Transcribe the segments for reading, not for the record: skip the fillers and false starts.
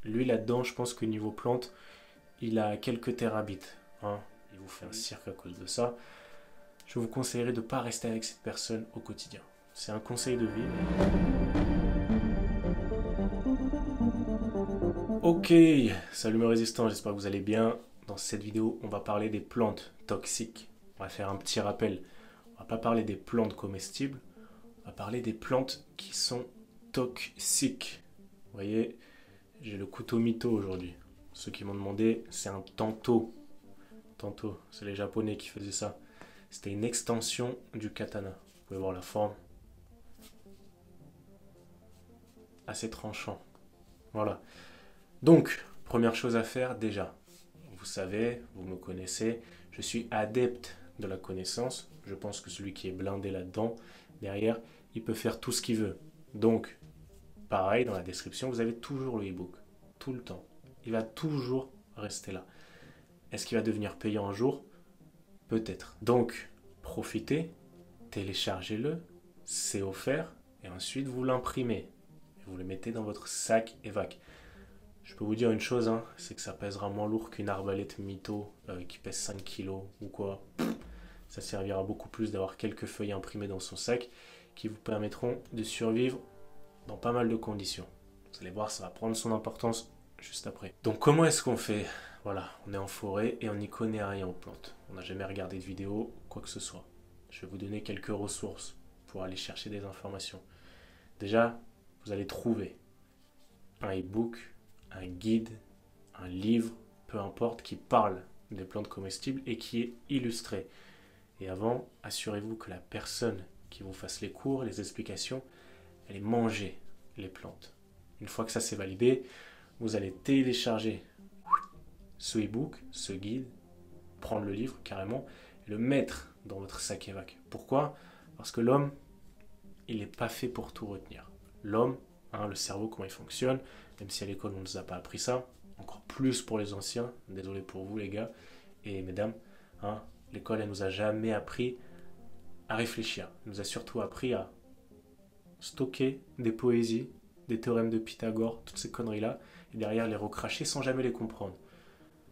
Lui, là-dedans, je pense que niveau plante, il a quelques terabytes. Hein. Il vous fait un cirque à cause de ça. Je vous conseillerais de ne pas rester avec cette personne au quotidien. C'est un conseil de vie. Ok, salut mes résistants, j'espère que vous allez bien. Dans cette vidéo, on va parler des plantes toxiques. On va faire un petit rappel. On va pas parler des plantes comestibles, on va parler des plantes qui sont toxiques. Vous voyez, j'ai le couteau Mito aujourd'hui. Ceux qui m'ont demandé, c'est un tanto. Tanto, c'est les Japonais qui faisaient ça. C'était une extension du katana. Vous pouvez voir la forme. Assez tranchant. Voilà. Donc, première chose à faire déjà. Vous savez, vous me connaissez, je suis adepte de la connaissance. Je pense que celui qui est blindé là-dedans, derrière, il peut faire tout ce qu'il veut. Donc, pareil, dans la description, vous avez toujours le e-book. Tout le temps. Il va toujours rester là. Est-ce qu'il va devenir payant un jour? Peut-être. Donc, profitez, téléchargez-le, c'est offert, et ensuite vous l'imprimez. Vous le mettez dans votre sac EVAC. Je peux vous dire une chose, hein, c'est que ça pèsera moins lourd qu'une arbalète Mito qui pèse 5 kg ou quoi. Ça servira beaucoup plus d'avoir quelques feuilles imprimées dans son sac qui vous permettront de survivre dans pas mal de conditions. Vous allez voir, ça va prendre son importance juste après. Donc comment est-ce qu'on fait? Voilà, on est en forêt et on n'y connaît rien aux plantes. On n'a jamais regardé de vidéo, quoi que ce soit. Je vais vous donner quelques ressources pour aller chercher des informations. Déjà, vous allez trouver un e-book, un guide, un livre, peu importe, qui parle des plantes comestibles et qui est illustré. Et avant, assurez-vous que la personne qui vous fasse les cours, les explications, elle ait mangé les plantes. Une fois que ça c'est validé, vous allez télécharger ce e-book, ce guide, prendre le livre carrément, et le mettre dans votre sac EVAC. Pourquoi? Parce que l'homme, il n'est pas fait pour tout retenir. L'homme, le cerveau, comment il fonctionne, même si à l'école on ne nous a pas appris ça, encore plus pour les anciens, désolé pour vous les gars et mesdames, l'école elle nous a jamais appris à réfléchir, elle nous a surtout appris à stocker des poésies, des théorèmes de Pythagore, toutes ces conneries là, et derrière les recracher sans jamais les comprendre.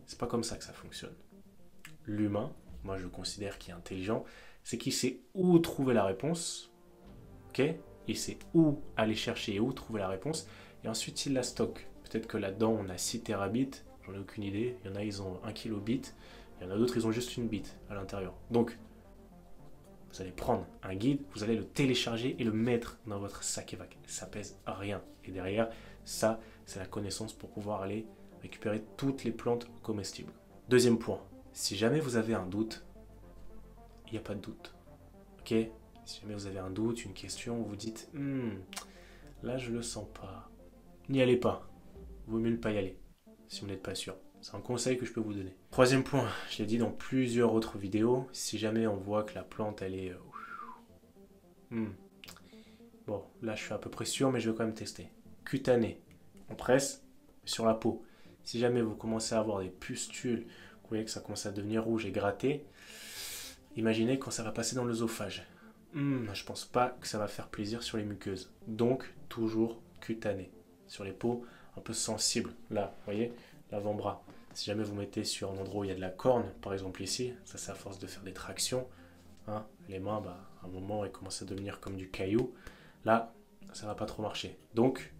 C'est pas comme ça que ça fonctionne. L'humain, moi je considère qu'il est intelligent, c'est qu'il sait où trouver la réponse, ok? Il sait où aller chercher et où trouver la réponse, et ensuite il la stocke. Peut-être que là-dedans on a 6 terabits, j'en ai aucune idée, il y en a ils ont 1 kilobit, il y en a d'autres ils ont juste une bit à l'intérieur. Donc, vous allez prendre un guide, vous allez le télécharger et le mettre dans votre sac EVAC. Ça pèse rien. Et derrière, ça, c'est la connaissance pour pouvoir aller récupérer toutes les plantes comestibles. Deuxième point, si jamais vous avez un doute, il n'y a pas de doute. Ok? Si jamais vous avez un doute, une question, vous dites là je le sens pas. N'y allez pas. Vaut mieux ne pas y aller si vous n'êtes pas sûr. C'est un conseil que je peux vous donner. Troisième point, je l'ai dit dans plusieurs autres vidéos, si jamais on voit que la plante elle est... Bon, là je suis à peu près sûr, mais je vais quand même tester. Cutané, on presse sur la peau. Si jamais vous commencez à avoir des pustules, vous voyez que ça commence à devenir rouge et gratter, imaginez quand ça va passer dans l'œsophage. Je pense pas que ça va faire plaisir sur les muqueuses. Donc, toujours cutané. Sur les peaux un peu sensibles. Là, vous voyez, l'avant-bras. Si jamais vous mettez sur un endroit où il y a de la corne, par exemple ici, ça c'est à force de faire des tractions. Les mains, à un moment, elles commencent à devenir comme du caillou. Là, ça va pas trop marcher. Donc,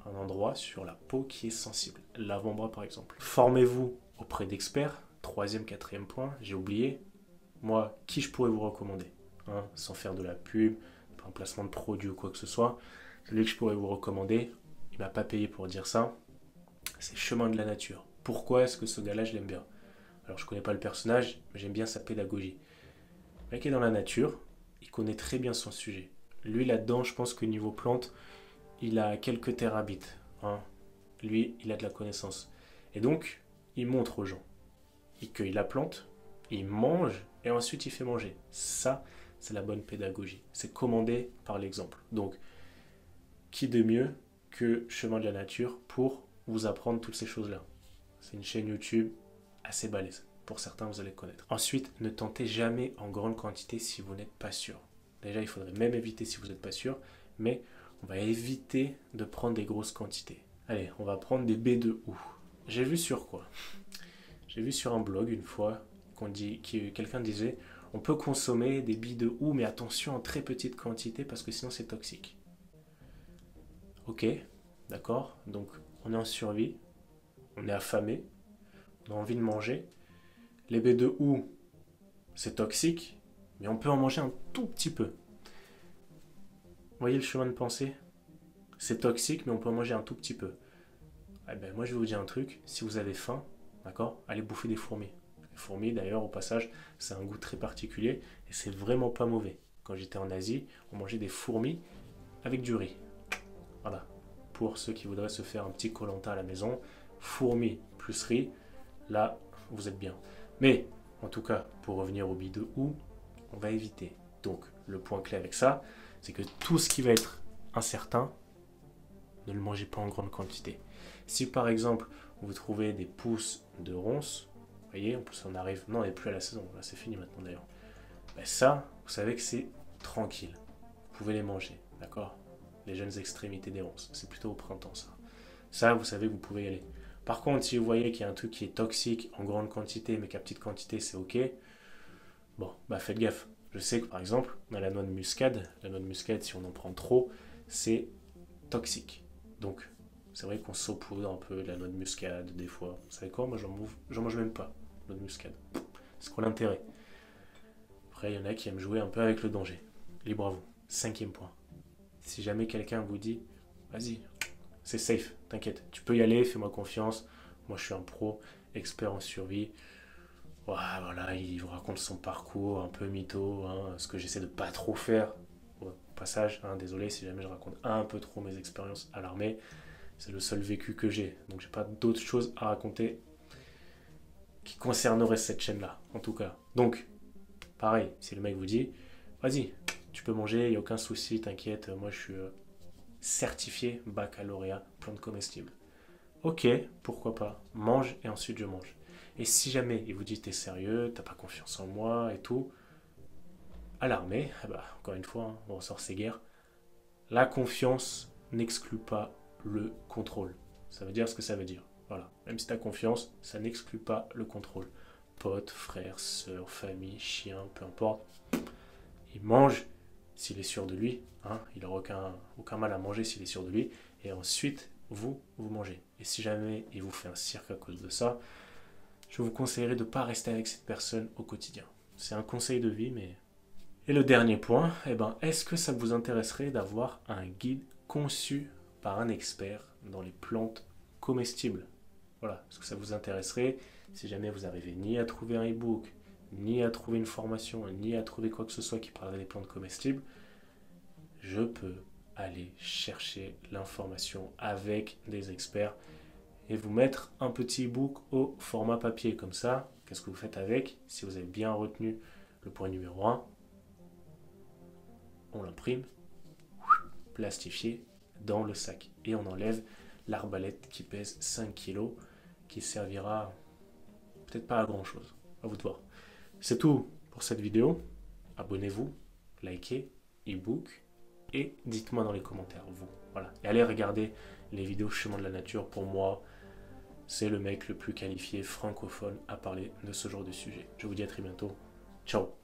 un endroit sur la peau qui est sensible. L'avant-bras, par exemple. Formez-vous auprès d'experts. Troisième, quatrième point, j'ai oublié. Moi, qui je pourrais vous recommander, sans faire de la pub, pas un placement de produit ou quoi que ce soit. Celui que je pourrais vous recommander, il m'a pas payé pour dire ça, c'est Chemin de la Nature. Pourquoi est-ce que ce gars-là, je l'aime bien? Alors, je connais pas le personnage, mais j'aime bien sa pédagogie. Le mec est dans la nature, il connaît très bien son sujet. Lui, là-dedans, je pense que niveau plante, il a quelques terabytes. Lui, il a de la connaissance. Et donc, il montre aux gens. Il cueille la plante, il mange, et ensuite il fait manger. Ça, c'est la bonne pédagogie. C'est commandé par l'exemple. Donc, qui de mieux que Chemin de la Nature pour vous apprendre toutes ces choses-là? C'est une chaîne YouTube assez balèze. Pour certains, vous allez connaître. Ensuite, ne tentez jamais en grande quantité si vous n'êtes pas sûr. Déjà, il faudrait même éviter si vous n'êtes pas sûr, mais on va éviter de prendre des grosses quantités. Allez, on va prendre des baies de houx. J'ai vu sur quoi? J'ai vu sur un blog une fois quelqu'un disait on peut consommer des billes de houx, mais attention en très petite quantité parce que sinon c'est toxique. Ok, d'accord. Donc on est en survie, on est affamé, on a envie de manger. Les baies de houx, c'est toxique, mais on peut en manger un tout petit peu. Vous voyez le chemin de pensée? C'est toxique, mais on peut en manger un tout petit peu. Eh ben, moi je vais vous dire un truc, si vous avez faim, d'accord, allez bouffer des fourmis. Les fourmis d'ailleurs au passage, c'est un goût très particulier et c'est vraiment pas mauvais. Quand j'étais en Asie, on mangeait des fourmis avec du riz. Voilà. Pour ceux qui voudraient se faire un petit colanta à la maison, fourmis plus riz, là vous êtes bien. Mais en tout cas, pour revenir au billes de houx, on va éviter. Donc le point clé avec ça, c'est que tout ce qui va être incertain, ne le mangez pas en grande quantité. Si par exemple vous trouvez des pousses de ronces, vous voyez, en plus on arrive, non, on n'est plus à la saison, là c'est fini maintenant d'ailleurs. Ben ça, vous savez que c'est tranquille, vous pouvez les manger, d'accord? Les jeunes extrémités des ronces, c'est plutôt au printemps ça. Ça, vous savez que vous pouvez y aller. Par contre, si vous voyez qu'il y a un truc qui est toxique en grande quantité, mais qu'à petite quantité c'est ok, bon, bah faites gaffe. Je sais que par exemple, on a la noix de muscade. La noix de muscade, si on en prend trop, c'est toxique. Donc, c'est vrai qu'on saupoudre un peu de la noix de muscade des fois. Vous savez quoi? Moi, j'en mange même pas, noix de muscade. C'est quoi l'intérêt? Après, il y en a qui aiment jouer un peu avec le danger. Libre à vous. 5e point. Si jamais quelqu'un vous dit, vas-y, c'est safe, t'inquiète, tu peux y aller, fais-moi confiance. Moi, je suis un pro, expert en survie. Ouais, voilà, il vous raconte son parcours, un peu mytho, hein, ce que j'essaie de pas trop faire. Ouais, au passage, hein, désolé si jamais je raconte un peu trop mes expériences à l'armée. C'est le seul vécu que j'ai. Donc j'ai pas d'autres choses à raconter qui concerneraient cette chaîne-là, en tout cas. Donc, pareil, si le mec vous dit, vas-y, tu peux manger, il n'y a aucun souci, t'inquiète, moi je suis certifié baccalauréat plantes comestibles. Ok, pourquoi pas, mange et ensuite je mange. Et si jamais il vous dit t'es sérieux, t'as pas confiance en moi et tout, à l'armée, eh ben, encore une fois, hein, on ressort ces guerres, la confiance n'exclut pas le contrôle. Ça veut dire ce que ça veut dire. Voilà. Même si tu as confiance, ça n'exclut pas le contrôle. Potes, frères, sœurs, famille, chien, peu importe. Il mange s'il est sûr de lui. Hein, il n'aura aucun mal à manger s'il est sûr de lui. Et ensuite, vous mangez. Et si jamais il vous fait un cirque à cause de ça, je vous conseillerais de ne pas rester avec cette personne au quotidien. C'est un conseil de vie, mais... Et le dernier point, eh ben, est-ce que ça vous intéresserait d'avoir un guide conçu par un expert dans les plantes comestibles? Voilà, est-ce que ça vous intéresserait? Si jamais vous n'arrivez ni à trouver un e-book, ni à trouver une formation, ni à trouver quoi que ce soit qui parlerait des plantes comestibles, je peux aller chercher l'information avec des experts et vous mettre un petit e-book au format papier. Comme ça, qu'est-ce que vous faites avec? Si vous avez bien retenu le point numéro 1, on l'imprime, plastifié dans le sac. Et on enlève l'arbalète qui pèse 5 kg, qui servira peut-être pas à grand chose. À vous de voir. C'est tout pour cette vidéo. Abonnez-vous, likez, e-book, et dites-moi dans les commentaires, vous. Voilà. Et allez regarder les vidéos Chemin de la Nature. Pour moi, c'est le mec le plus qualifié francophone à parler de ce genre de sujet. Je vous dis à très bientôt. Ciao.